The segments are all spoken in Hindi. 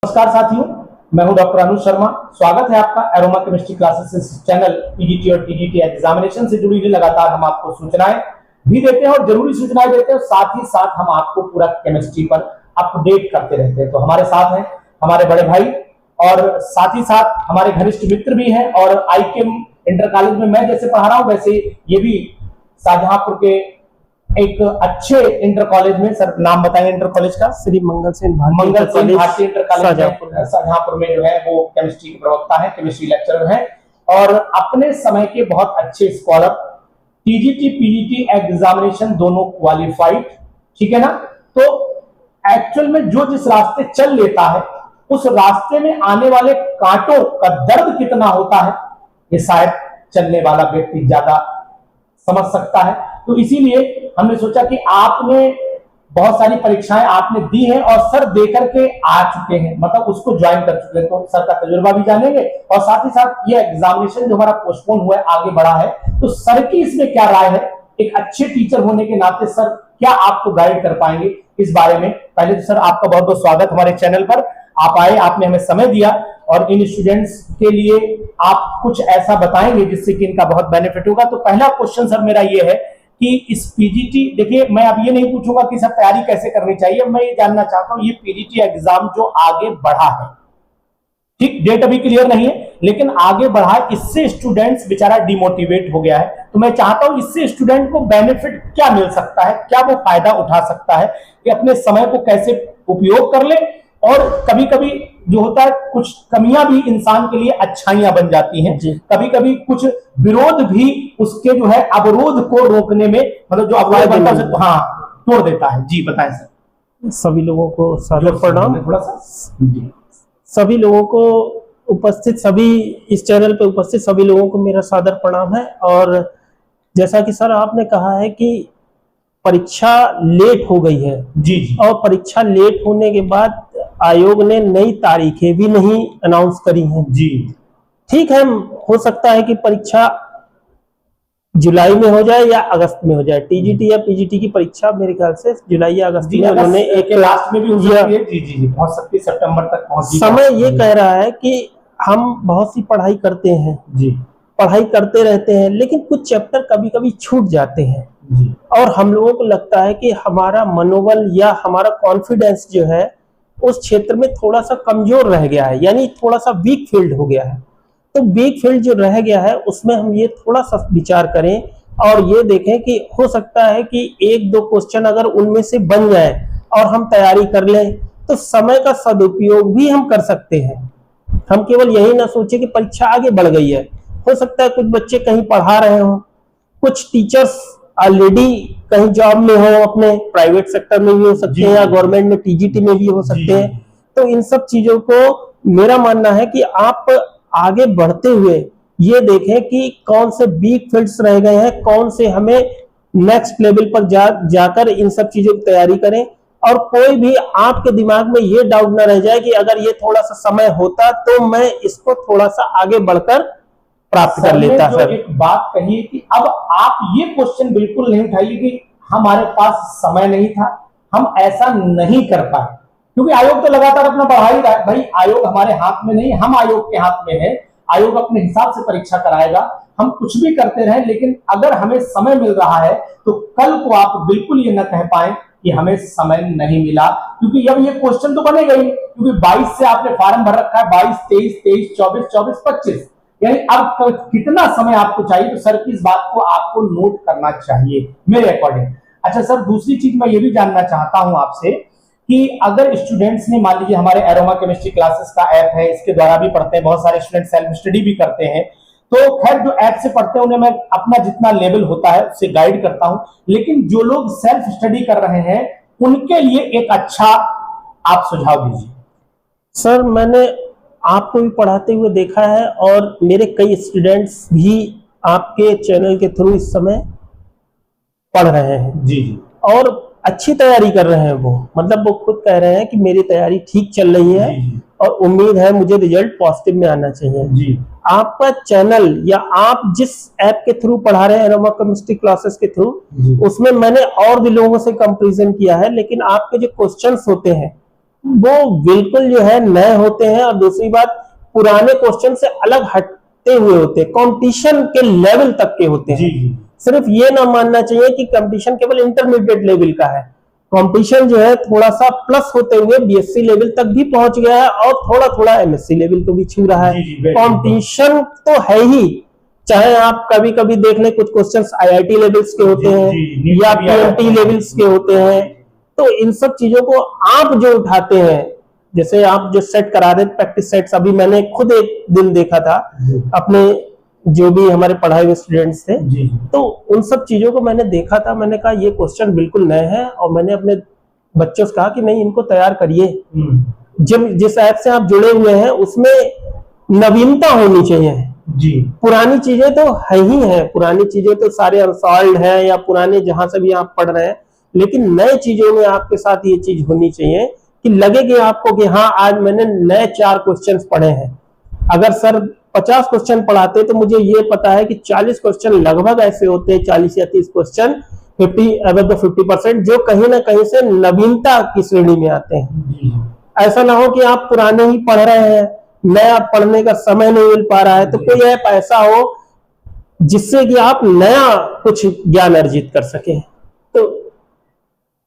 नमस्कार साथियों, मैं हूं डॉक्टर अनुज शर्मा। स्वागत है आपका aroma chemistry classes channel. PGT और टीजीटी एग्जामिनेशन से जुड़ी हुई लगातार हम आपको सूचनाएं भी देते हैं और जरूरी सूचनाएं देते हैं, साथ ही साथ हम आपको पूरा केमिस्ट्री पर अपडेट करते रहते हैं। तो हमारे साथ हैं हमारे बड़े भाई और साथ ही साथ हमारे घनिष्ठ मित्र भी हैं। और आईकेएम इंटर कॉलेज में मैं जैसे पढ़ा रहा हूं, वैसे ये भी शाहजहांपुर के एक अच्छे इंटर कॉलेज में, सर नाम बताएंगे इंटर कॉलेज का? श्री मंगल सेन भारतीय इंटर कॉलेज शाहजहांपुर में जो है वो केमिस्ट्री के प्रवक्ता है, केमिस्ट्री लेक्चरर है और अपने समय के बहुत अच्छे स्कॉलर, टीजीटी पीजीटी एग्जामिनेशन दोनों क्वालिफाइड, ठीक है ना। तो एक्चुअल में जो जिस रास्ते चल लेता है उस रास्ते में आने वाले कांटों का दर्द कितना होता है ये शायद चलने वाला व्यक्ति ज्यादा समझ सकता है। तो इसीलिए हमने सोचा कि आपने बहुत सारी परीक्षाएं आपने दी हैं और सर देकर के आ चुके हैं, मतलब उसको ज्वाइन कर चुके हैं, तो सर का तजुर्बा भी जानेंगे और साथ ही साथ ये एग्जामिनेशन जो हमारा पोस्टपोन हुआ है आगे बढ़ा है, तो सर की इसमें क्या राय है। एक अच्छे टीचर होने के नाते सर क्या आपको गाइड कर पाएंगे इस बारे में। पहले तो सर आपका बहुत बहुत स्वागत हमारे चैनल पर। आप आए, आपने हमें समय दिया और इन स्टूडेंट्स के लिए आप कुछ ऐसा बताएंगे जिससे कि इनका बहुत बेनिफिट होगा। तो पहला क्वेश्चन सर मेरा ये है कि इस पीजीटी, देखिए मैं अब ये नहीं पूछूंगा कि सर तैयारी कैसे करनी चाहिए, मैं ये जानना चाहता हूं ये पीजीटी एग्जाम जो आगे बढ़ा है, ठीक डेट अभी क्लियर नहीं है लेकिन आगे बढ़ा है, इससे स्टूडेंट्स बेचारा डिमोटिवेट हो गया है। तो मैं चाहता हूं इससे स्टूडेंट को बेनिफिट क्या मिल सकता है, क्या वो फायदा उठा सकता है कि अपने समय को कैसे उपयोग कर ले। और कभी कभी जो होता है कुछ कमियां भी इंसान के लिए अच्छाइयां बन जाती हैं, कभी कभी कुछ विरोध भी उसके जो है अवरोध को रोकने में, मतलब जो अवरोध बनता है हाँ तोड़ देता है। जी बताएं सर। सभी लोगों को सादर प्रणाम। थोड़ा सा सभी लोगों को उपस्थित, सभी इस चैनल पे उपस्थित सभी लोगों को मेरा सादर प्रणाम है। और जैसा कि सर आपने कहा है कि परीक्षा लेट हो गई है जी जी, और परीक्षा लेट होने के बाद आयोग ने नई तारीखें भी नहीं अनाउंस करी हैं जी। ठीक है, हो सकता है कि परीक्षा जुलाई में हो जाए या अगस्त में हो जाए। टीजीटी या पीजीटी की परीक्षा मेरे ख्याल से जुलाई या अगस्त में उन्होंने एक लास्ट में भी हो सकती है। जी जी जी, पहुंच सकती है सितंबर तक पहुंच। समय ये कह रहा है कि हम बहुत सी पढ़ाई करते हैं जी, पढ़ाई करते रहते हैं लेकिन कुछ चैप्टर कभी कभी छूट जाते हैं जी। और हम लोगों को लगता है कि हमारा मनोबल या हमारा कॉन्फिडेंस जो है उस क्षेत्र में थोड़ा सा कमजोर रह गया है, यानी थोड़ा सा वीक फील्ड हो गया है। तो वीक फील्ड जो रह गया है उसमें हम ये थोड़ा सा विचार करें और ये देखें कि हो सकता है कि एक दो क्वेश्चन अगर उनमें से बन जाए और हम तैयारी कर लें तो समय का सदुपयोग भी हम कर सकते हैं। हम केवल यही ना सोचे कि परीक्षा आगे बढ़ गई है। हो सकता है कुछ बच्चे कहीं पढ़ा रहे हो, कुछ टीचर्स ऑलरेडी कहीं जॉब में हो, अपने प्राइवेट सेक्टर में भी हो सकते हैं या गवर्नमेंट में टीजीटी में भी हो सकते हैं। तो इन सब चीजों को मेरा मानना है कि आप आगे बढ़ते हुए ये देखें कि कौन से वीक फील्ड्स रह गए हैं, कौन से हमें नेक्स्ट लेवल पर जाकर इन सब चीजों की तैयारी करें। और कोई भी आपके दिमाग में ये डाउट ना रह जाए कि अगर ये थोड़ा सा समय होता तो मैं इसको थोड़ा सा आगे बढ़कर प्राप्त कर लेता। सर एक बात कही कि अब आप ये क्वेश्चन बिल्कुल नहीं उठाइए कि हमारे पास समय नहीं था, हम ऐसा नहीं कर पाए, क्योंकि आयोग तो लगातार अपना बढ़ा ही रहा है। भाई आयोग हमारे हाथ में नहीं, हम आयोग के हाथ में है। आयोग अपने हिसाब से परीक्षा कराएगा, हम कुछ भी करते रहे, लेकिन अगर हमें समय मिल रहा है तो कल को आप बिल्कुल ये न कह पाए कि हमें समय नहीं मिला, क्योंकि अब ये क्वेश्चन तो बनेगा ही, क्योंकि 22 से आपने फॉर्म भर रखा है, 22, 23, 23, 24, 24, 25, यानी अब कितना समय आपको चाहिए। तो सर की इस बात को आपको नोट करना चाहिए मेरे अकॉर्डिंग। अच्छा सर, दूसरी चीज मैं ये भी जानना चाहता हूं आपसे कि अगर स्टूडेंट्स ने, मान लीजिए हमारे एरोमा केमिस्ट्री क्लासेस का ऐप है, इसके द्वारा भी पढ़ते हैं, बहुत सारे स्टूडेंट सेल्फ स्टडी भी करते हैं, तो खैर जो ऐप से पढ़ते हैं उन्हें मैं अपना जितना लेवल होता है उससे गाइड करता हूं, लेकिन जो लोग सेल्फ स्टडी कर रहे हैं उनके लिए एक अच्छा आप सुझाव दीजिए। सर मैंने आपको भी पढ़ाते हुए देखा है और मेरे कई स्टूडेंट्स भी आपके चैनल के थ्रू इस समय पढ़ रहे हैं जी जी, और अच्छी तैयारी कर रहे हैं। वो मतलब वो खुद कह रहे हैं कि मेरी तैयारी ठीक चल रही है जी, और उम्मीद है मुझे रिजल्ट पॉजिटिव में आना चाहिए जी। आपका चैनल या आप जिस ऐप के थ्रू पढ़ा रहे हैं एरोमा केमिस्ट्री क्लासेस के थ्रू, उसमें मैंने और भी लोगों से कंपैरिजन किया है, लेकिन आपके जो क्वेश्चंस होते हैं वो बिल्कुल जो है नए होते हैं, और दूसरी बात पुराने क्वेश्चन से अलग हटते हुए होते हैं, कंपटीशन के लेवल तक के होते हैं। जी। सिर्फ ये ना मानना चाहिए कि कंपटीशन केवल इंटरमीडिएट लेवल का है। कंपटीशन जो है थोड़ा सा प्लस होते हुए बीएससी लेवल तक भी पहुंच गया है, और थोड़ा थोड़ा एमएससी लेवल को भी छू रहा है। कंपटीशन तो है ही, चाहे आप कभी कभी देख लें कुछ क्वेश्चंस आईआईटी लेवल्स के होते हैं या पीएमटी लेवल्स के होते हैं। तो इन सब चीजों को आप जो उठाते हैं, जैसे आप जो सेट करा रहे प्रैक्टिस सेट्स, अभी मैंने खुद एक दिन देखा था अपने जो भी हमारे पढ़ाई हुए स्टूडेंट्स थे, तो उन सब चीजों को मैंने देखा था। मैंने कहा ये क्वेश्चन बिल्कुल नए हैं, और मैंने अपने बच्चों से कहा कि नहीं, इनको तैयार करिए। जब जिस ऐप से आप जुड़े हुए हैं उसमें नवीनता होनी चाहिए जी। पुरानी चीजें तो है ही है, पुरानी चीजें तो सारे अनसॉल्व्ड है, या पुराने जहां से भी आप पढ़ रहे हैं, लेकिन नए चीजों में आपके साथ ये चीज होनी चाहिए कि लगे कि आपको कि हाँ आज मैंने नए 4 क्वेश्चंस पढ़े हैं। अगर सर 50 क्वेश्चन पढ़ाते तो मुझे ये पता है कि 40 क्वेश्चन लगभग ऐसे होते हैं, 40 या 30 क्वेश्चन 50% जो कहीं ना कहीं से नवीनता की श्रेणी में आते हैं। ऐसा ना हो कि आप पुराने ही पढ़ रहे हैं, नया पढ़ने का समय नहीं मिल पा रहा है, तो कोई ऐप ऐसा हो जिससे कि आप नया कुछ ज्ञान अर्जित कर सके।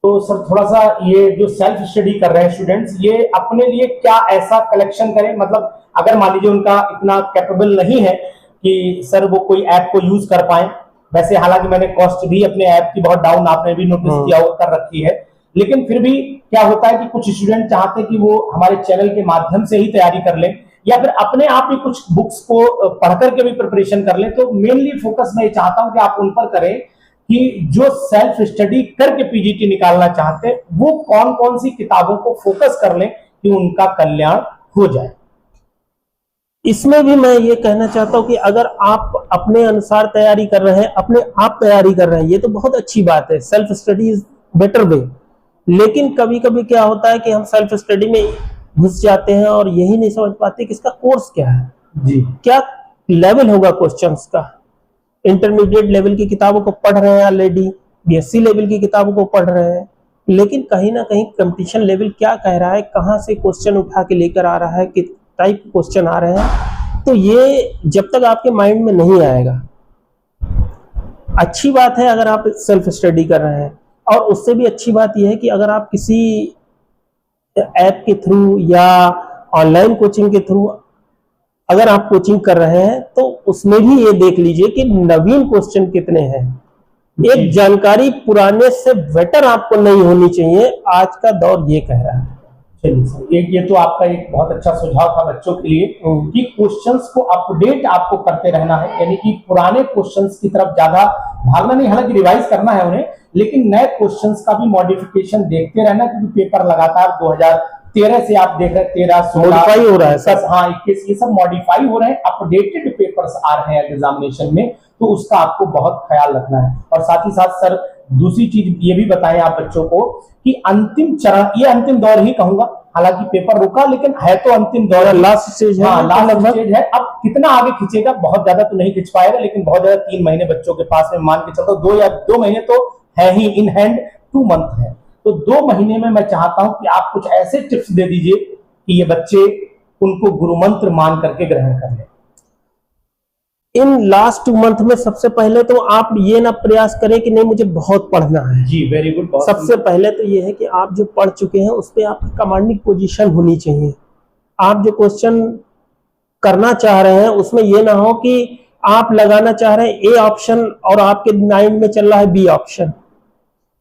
तो सर थोड़ा सा ये जो सेल्फ स्टडी कर रहे हैं स्टूडेंट्स, ये अपने लिए क्या ऐसा कलेक्शन करें, मतलब अगर मान लीजिए उनका इतना कैपेबल नहीं है कि सर वो कोई ऐप को यूज कर पाए, वैसे हालांकि मैंने कॉस्ट भी अपने ऐप की बहुत डाउन, आपने भी नोटिस किया कर रखी है, लेकिन फिर भी क्या होता है कि कुछ स्टूडेंट चाहते हैं कि वो हमारे चैनल के माध्यम से ही तैयारी कर लें, या फिर अपने आप ही कुछ बुक्स को पढ़ करके भी प्रिपरेशन कर लें। तो मेनली फोकस मैं ये चाहता हूं कि आप उन पर करें कि जो सेल्फ स्टडी करके पीजीटी निकालना चाहते हैं वो कौन कौन सी किताबों को फोकस कर लें कि उनका कल्याण हो जाए। इसमें भी मैं ये कहना चाहता हूं कि अगर आप अपने अनुसार तैयारी कर रहे हैं, अपने आप तैयारी कर रहे हैं, ये तो बहुत अच्छी बात है, self study is better way. लेकिन कभी कभी क्या होता है कि हम सेल्फ स्टडी में घुस जाते हैं और यही नहीं समझ पाते कि इसका कोर्स क्या है जी, क्या लेवल होगा क्वेश्चंस का। इंटरमीडिएट लेवल की किताबों को पढ़ रहे हैं ऑलरेडी, बीएससी लेवल की किताबों को पढ़ रहे हैं, लेकिन कहीं ना कहीं कंपटीशन लेवल क्या कह रहा है, कहाँ से क्वेश्चन उठा के लेकर आ रहा है, किस टाइप क्वेश्चन आ रहे हैं, तो ये जब तक आपके माइंड में नहीं आएगा। अच्छी बात है अगर आप सेल्फ स्टडी कर रहे हैं, और उससे भी अच्छी बात यह है कि अगर आप किसी ऐप के थ्रू या ऑनलाइन कोचिंग के थ्रू अगर आप कोचिंग कर रहे हैं तो उसमें भी ये देख लीजिए कि नवीन क्वेश्चन कितने हैं। एक जानकारी पुराने से बेटर आपको नहीं होनी चाहिए, आज का दौर ये कह रहा है। चलिए सर, ये तो आपका एक बहुत अच्छा सुझाव था बच्चों के लिए कि क्वेश्चंस को अपडेट आपको करते रहना है, यानी कि पुराने क्वेश्चंस की तरफ ज्यादा भागना नहीं, हालांकि रिवाइज करना है उन्हें, लेकिन नए क्वेश्चंस का भी मॉडिफिकेशन देखते रहना, क्योंकि पेपर लगातार 2013 से आप देख रहे हैं 13, 16 मॉडिफाई हो रहा है सर, हाँ 21, ये सब मॉडिफाई हो रहे हैं, अपडेटेड पेपर्स आ रहे हैं एग्जामिनेशन में, तो उसका आपको बहुत ख्याल रखना है। और साथ ही साथ सर दूसरी चीज ये भी बताएं आप बच्चों को कि अंतिम चरण, ये अंतिम दौर ही कहूंगा, हालांकि पेपर रुका लेकिन है तो अंतिम दौर, लास्ट स्टेज है, लास्ट स्टेज है। अब कितना आगे खींचेगा, बहुत ज्यादा तो नहीं खींच पाएगा, लेकिन बहुत ज्यादा 3 महीने बच्चों के पास में मान के चलता, 2 महीने तो है ही, इन हैंड 2 मंथ है, तो 2 महीने में मैं चाहता हूं कि आप कुछ ऐसे टिप्स दे दीजिए कि ये बच्चे उनको गुरु मंत्र मान करके ग्रहण कर लें। इन लास्ट 2 मंथ में सबसे पहले तो आप ये ना प्रयास करें कि नहीं मुझे बहुत पढ़ना है जी, वेरी गुड। सबसे पहले तो ये है कि आप जो पढ़ चुके हैं उस पर आपकी कमांडिंग पोजीशन होनी चाहिए। आप जो क्वेश्चन करना चाह रहे हैं उसमें ये ना हो कि आप लगाना चाह रहे हैं ए ऑप्शन और आपके माइंड में चल रहा है बी ऑप्शन।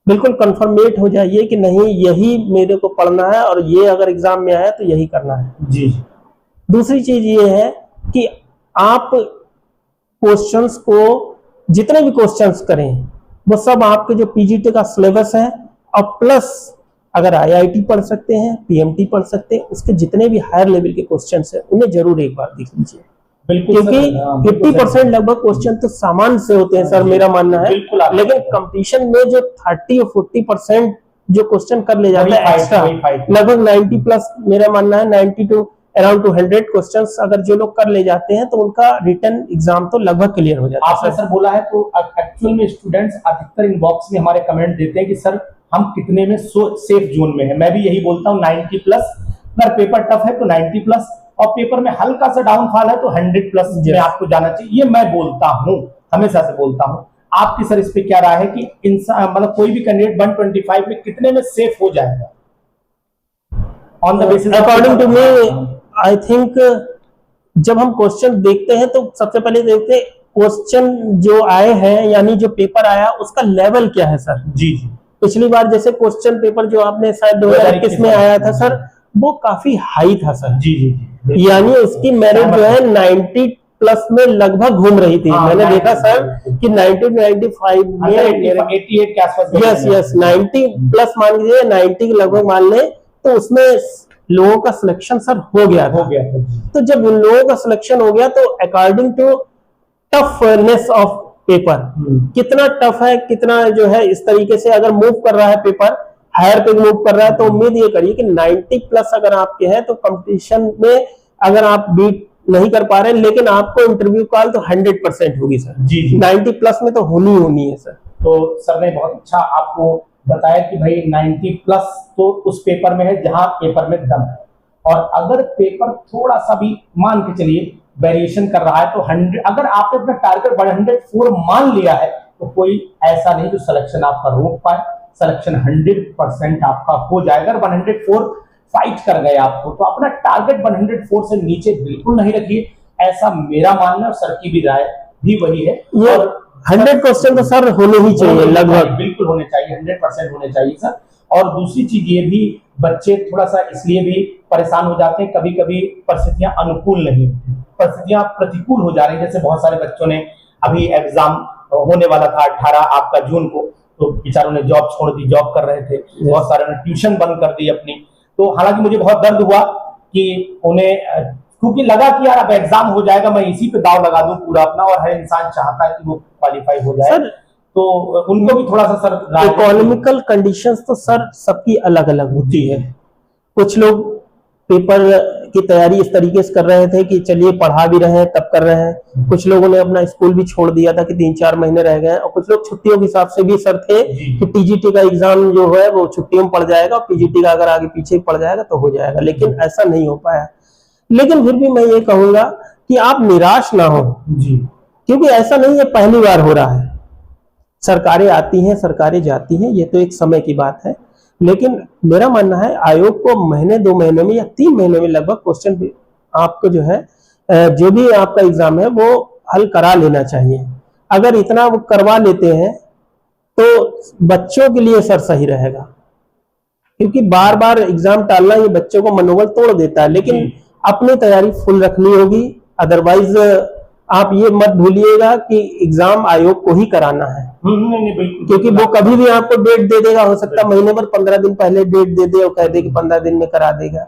बिल्कुल कंफर्मेट हो जाइए कि नहीं यही मेरे को पढ़ना है और ये अगर एग्जाम में आया तो यही करना है जी। दूसरी चीज ये है कि आप क्वेश्चंस को, जितने भी क्वेश्चंस करें वो सब आपके जो पीजीटी का सिलेबस है, और प्लस अगर आईआईटी पढ़ सकते हैं, पीएमटी पढ़ सकते हैं, उसके जितने भी हायर लेवल के क्वेश्चंस हैं उन्हें जरूर एक बार देख लीजिए, क्योंकि 50% लगभग क्वेश्चन तो सामान्य से होते हैं सर, मेरा मानना है। लेकिन कंपटीशन में जो 30 और 40% जो क्वेश्चन कर ले जाते हैं एक्स्ट्रा, लगभग 90 प्लस, मेरा मानना है 90 टू अराउंड 200 क्वेश्चंस अगर जो लोग कर ले जाते हैं तो उनका रिटन एग्जाम तो लगभग क्लियर हो जाता है। आपने सर बोला है तो एक्चुअल में स्टूडेंट्स अधिकतर इनबॉक्स में हमारे कमेंट देते हैं कि सर हम कितने में सेफ जोन में है। मैं भी यही बोलता हूँ 90 प्लस, अगर पेपर टफ है तो 90 प्लस, और पेपर में हल्का सा डाउनफॉल है तो 100 प्लस में आपको जाना चाहिए। ये मैं बोलता हूँ, हमेशा से बोलता हूँ। आपकी सर इस पे क्या राय है कि इंसान मतलब कोई भी कैंडिडेट 125 में कितने में सेफ हो जाएगा? On the basis according to me I think जब हम क्वेश्चन देखते हैं तो सबसे पहले देखते हैं क्वेश्चन जो आए हैं, यानी जो पेपर आया उसका लेवल क्या है सर। जी जी। पिछली बार जैसे क्वेश्चन पेपर जो आपने शायद 2021 में आया था सर, वो काफी हाई था सर। जी जी जी। यानी उसकी मेरिट जो है 90 प्लस में लगभग घूम रही थी। मैंने देखा सर कि 90-95 में 88 के आसपास। यस यस 90 प्लस मान लीजिए, 90 के लगभग मान ले, तो उसमें लोगों का सिलेक्शन सर हो गया था। तो जब उन लोगों का सिलेक्शन हो गया तो according to toughness of paper, कितना टफ है, कितना जो है इस तरीके से अगर मूव कर रहा है पेपर, हायर पे मूव कर रहा है, तो उम्मीद ये करिए कि 90 प्लस अगर आपके हैं तो कंपटीशन में अगर आप बीट नहीं कर पा रहे हैं, लेकिन आपको इंटरव्यू कॉल तो 100% होगी सर। जी जी। 90 प्लस में तो होनी है सर। तो सर ने बहुत अच्छा आपको बताया कि भाई 90 प्लस तो उस पेपर में है जहां पेपर में दम है, और अगर पेपर थोड़ा सा भी मान के चलिए वेरिएशन कर रहा है तो 100, अगर आपने अपना टारगेट 104 मान लिया है तो कोई ऐसा नहीं जो सिलेक्शन आपका रोक पाए। सिलेक्शन 100% आपका हो जाएगा। 104 फाइट कर गए आपको तो अपना टारगेट 104 से नीचे बिल्कुल नहीं रखिए, ऐसा मेरा मानना है। सर की भी राय भी वही है। और 100 क्वेश्चन तो सर होने ही चाहिए, लगभग बिल्कुल होने चाहिए, 100% होने चाहिए सर। और दूसरी चीज ये भी, बच्चे थोड़ा सा इसलिए भी परेशान हो जाते हैं, कभी कभी परिस्थितियां अनुकूल नहीं होती, परिस्थितियां प्रतिकूल हो जा रही है। जैसे बहुत सारे बच्चों ने अभी एग्जाम होने वाला था 18 आपका जून को, तो बेचारों ने जॉब छोड़ दी, जॉब कर रहे थे। बहुत सारे ने ट्यूशन बंद कर दी अपनी। तो हालांकि मुझे बहुत दर्द हुआ कि उन्हें, क्योंकि लगा कि यार अब एग्जाम हो जाएगा, मैं इसी पे दाव लगा दूं पूरा अपना, और हर इंसान चाहता है कि वो क्वालिफाई हो जाए। तो उनको भी थोड़ा सा सर इकोनॉमिकल कंडीशंस तो सर सबकी अलग अलग होती है। कुछ लोग पेपर की तैयारी इस तरीके से कर रहे थे कि चलिए पढ़ा भी रहे हैं तब कर रहे हैं। कुछ लोगों ने अपना स्कूल भी छोड़ दिया था कि 3-4 महीने रह गए, और कुछ लोग छुट्टियों के हिसाब से भी सर थे कि टीजीटी का एग्जाम जो है वो छुट्टियों में पड़ जाएगा, और पीजीटी का अगर आगे पीछे पड़ जाएगा तो हो जाएगा, लेकिन ऐसा नहीं हो पाया। लेकिन फिर भी मैं ये कहूंगा कि आप निराश ना हो जी, क्योंकि ऐसा नहीं है पहली बार हो रहा है। सरकारें आती हैं, सरकारें जाती हैं, ये तो एक समय की बात है। लेकिन मेरा मानना है आयोग को महीने 2 महीने में या 3 महीने में लगभग क्वेश्चन भी आपको जो है जो भी आपका एग्जाम है वो हल करा लेना चाहिए। अगर इतना वो करवा लेते हैं तो बच्चों के लिए सर सही रहेगा, क्योंकि बार बार एग्जाम टालना ये बच्चों को मनोबल तोड़ देता है। लेकिन अपनी तैयारी फुल रखनी होगी, अदरवाइज आप ये मत भूलिएगा कि एग्जाम आयोग को ही कराना है। नहीं, क्योंकि वो कभी भी आपको डेट दे देगा, हो सकता है महीने भर 15 दिन पहले डेट दे दे और कह दे कि 15 दिन में करा देगा।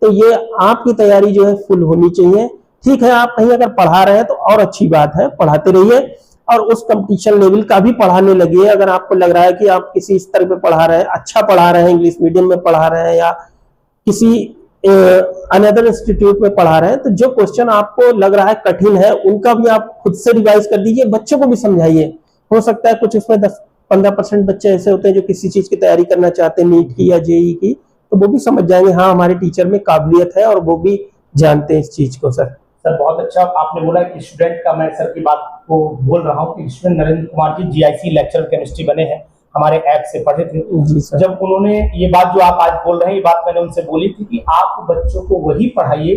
तो ये आपकी तैयारी जो है फुल होनी चाहिए। ठीक है, आप कहीं अगर पढ़ा रहे हैं तो और अच्छी बात है, पढ़ाते रहिए, और उस कंपटीशन लेवल का भी पढ़ाने लगिए। अगर आपको लग रहा है कि आप किसी स्तर पे पढ़ा रहे हैं, अच्छा पढ़ा रहे हैं, इंग्लिश मीडियम में पढ़ा रहे हैं या किसी अनदर इंस्टीट्यूट में पढ़ा रहे हैं, तो जो क्वेश्चन आपको लग रहा है कठिन है उनका भी आप खुद से रिवाइज कर दीजिए, बच्चों को भी समझाइए। हो सकता है कुछ उसमें 10-15% बच्चे ऐसे होते हैं जो किसी चीज की तैयारी करना चाहते हैं, नीट की या जेई की, तो वो भी समझ जाएंगे हाँ हमारे टीचर में काबिलियत है, और वो भी जानते हैं इस चीज को। सर बहुत अच्छा आपने बोला कि स्टूडेंट का, मैं सर की बात को बोल रहा हूँ कि student Narendra Kumar ji GIC lecturer chemistry बने हैं, हमारे ऐप से पढ़े थे। जब उन्होंने ये बात जो आप आज बोल रहे हैं, ये बात मैंने उनसे बोली थी कि आप बच्चों को वही पढ़ाइए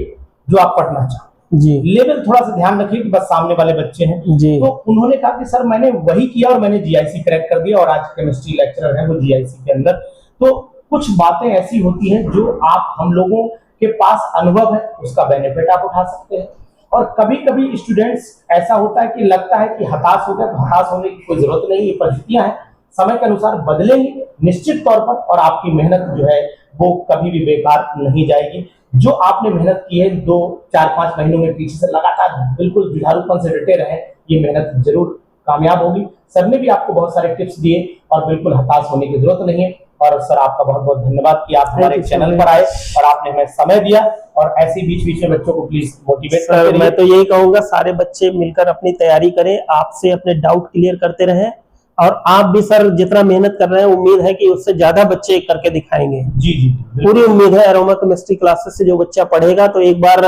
जो आप पढ़ना चाहते जी, लेवल थोड़ा सा ध्यान रखिए कि बस सामने वाले बच्चे हैं जी। तो उन्होंने कहा कि सर मैंने वही किया और मैंने जीआईसी क्रैक कर दिया, और आज केमिस्ट्री लेक्चरर है वो जीआईसी के अंदर। तो कुछ बातें ऐसी होती हैं जो आप, हम लोगों के पास अनुभव है, उसका बेनिफिट आप उठा सकते हैं। और कभी कभी स्टूडेंट्स ऐसा होता है कि लगता है कि हताश हो गया, तो हताश होने की कोई जरूरत नहीं, ये परिस्थितियां हैं, समय के अनुसार बदलेंगे निश्चित तौर पर, और आपकी मेहनत जो है वो कभी भी बेकार नहीं जाएगी। जो आपने मेहनत की है 2-4-5 महीनों में पीछे से लगातार बिल्कुल जुझारूपन से डटे रहे, ये मेहनत जरूर कामयाब होगी। सर ने भी आपको बहुत सारे टिप्स दिए, और बिल्कुल हताश होने की जरूरत नहीं है। और सर आपका बहुत बहुत धन्यवाद कि आप हमारे चैनल पर आए और आपने हमें समय दिया, और ऐसे बीच बीच में बच्चों को प्लीज मोटिवेट करते रहिए। मैं तो यही कहूंगा सारे बच्चे मिलकर अपनी तैयारी करें, आपसे अपने डाउट क्लियर करते रहें, और आप भी सर जितना मेहनत कर रहे हैं, उम्मीद है कि उससे ज्यादा बच्चे करके दिखाएंगे। जी जी पूरी उम्मीद है एरोमा केमिस्ट्री क्लासेस से जो बच्चा पढ़ेगा तो एक बार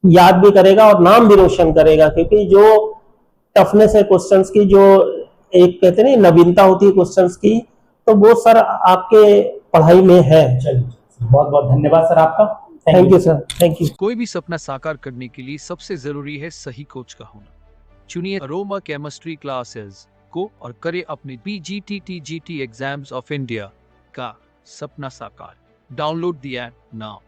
याद भी करेगा और नाम भी रोशन करेगा, क्योंकि जो टफनेस है क्वेश्चंस की, जो एक कहते हैं नवीनता होती है क्वेश्चंस की, तो वो सर आपके पढ़ाई में है। चलिए, बहुत बहुत धन्यवाद सर आपका। Thank you sir, thank you. कोई भी सपना साकार करने के लिए सबसे जरूरी है सही कोच का होना। चुनिए अरोमा केमिस्ट्री क्लासेस को और करें अपने PGT-TGT एग्जाम्स ऑफ इंडिया का सपना साकार। Download the app now.